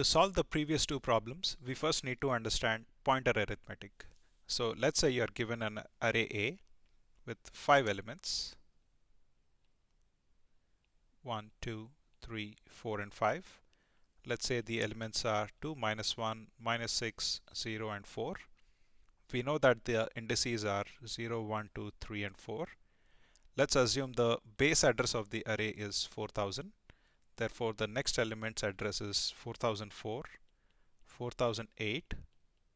To solve the previous two problems, we first need to understand pointer arithmetic. So let's say you are given an array A with 5 elements, 1, 2, 3, 4, and 5. Let's say the elements are 2, minus 1, minus 6, 0, and 4. We know that the indices are 0, 1, 2, 3, and 4. Let's assume the base address of the array is 4000. Therefore, the next element's address is 4004, 4008,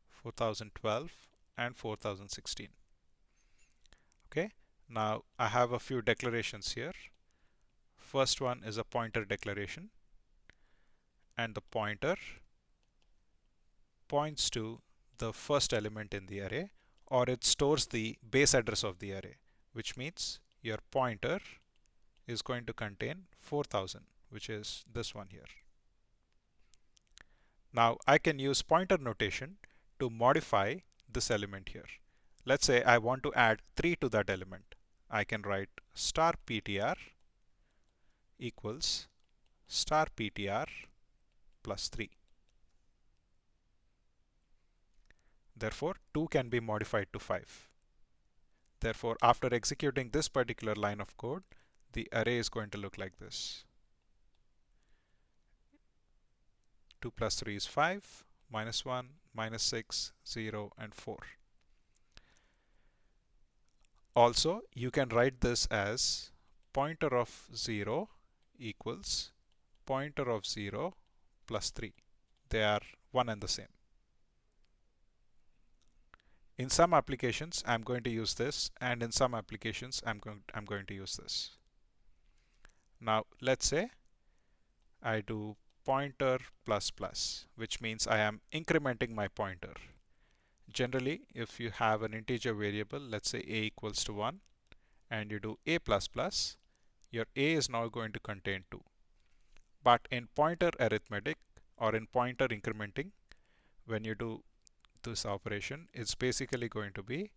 4012, and 4016. Okay, now I have a few declarations here. First one is a pointer declaration, and the pointer points to the first element in the array, or it stores the base address of the array, which means your pointer is going to contain 4000, which is this one here. Now I can use pointer notation to modify this element here. Let's say I want to add 3 to that element. I can write star ptr equals star ptr plus 3. Therefore, 2 can be modified to 5. Therefore, after executing this particular line of code, the array is going to look like this. 2 plus 3 is 5, minus 1, minus 6, 0, and 4. Also, you can write this as pointer of 0 equals pointer of 0 plus 3. They are one and the same. In some applications, I'm going to use this, and in some applications, I'm going to use this. Now, let's say I do pointer plus plus, which means I am incrementing my pointer. Generally, if you have an integer variable, let's say a equals to 1, and you do a plus plus, your a is now going to contain 2. But in pointer arithmetic or in pointer incrementing, when you do this operation, it's basically going to be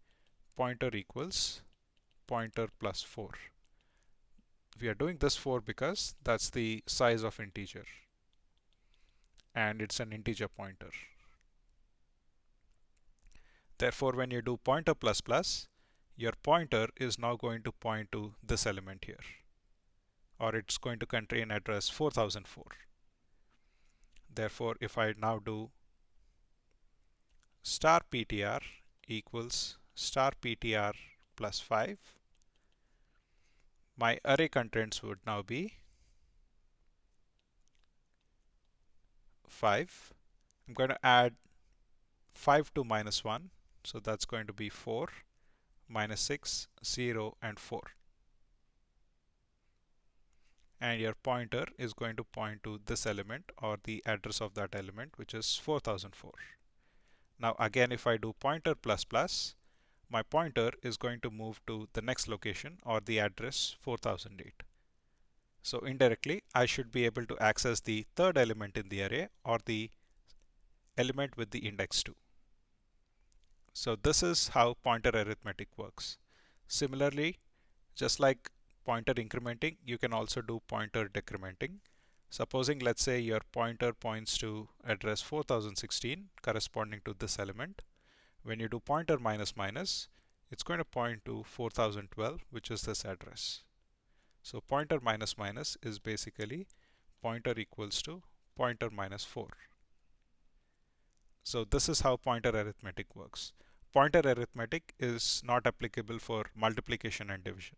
pointer equals pointer plus 4. We are doing this 4 because that's the size of integer, and it's an integer pointer. Therefore, when you do pointer plus plus, your pointer is now going to point to this element here, or it's going to contain address 4004. Therefore, if I now do star ptr equals star ptr plus 5, my array contents would now be 5. I'm going to add 5 to minus 1, so that's going to be 4, minus 6, 0, and 4. And your pointer is going to point to this element or the address of that element, which is 4004. Now again, if I do pointer plus plus, my pointer is going to move to the next location or the address 4008. So indirectly, I should be able to access the third element in the array or the element with the index 2. So this is how pointer arithmetic works. Similarly, just like pointer incrementing, you can also do pointer decrementing. Supposing, let's say, your pointer points to address 4016 corresponding to this element. When you do pointer minus minus, it's going to point to 4012, which is this address. So pointer minus minus is basically pointer equals to pointer minus 4. So this is how pointer arithmetic works. Pointer arithmetic is not applicable for multiplication and division.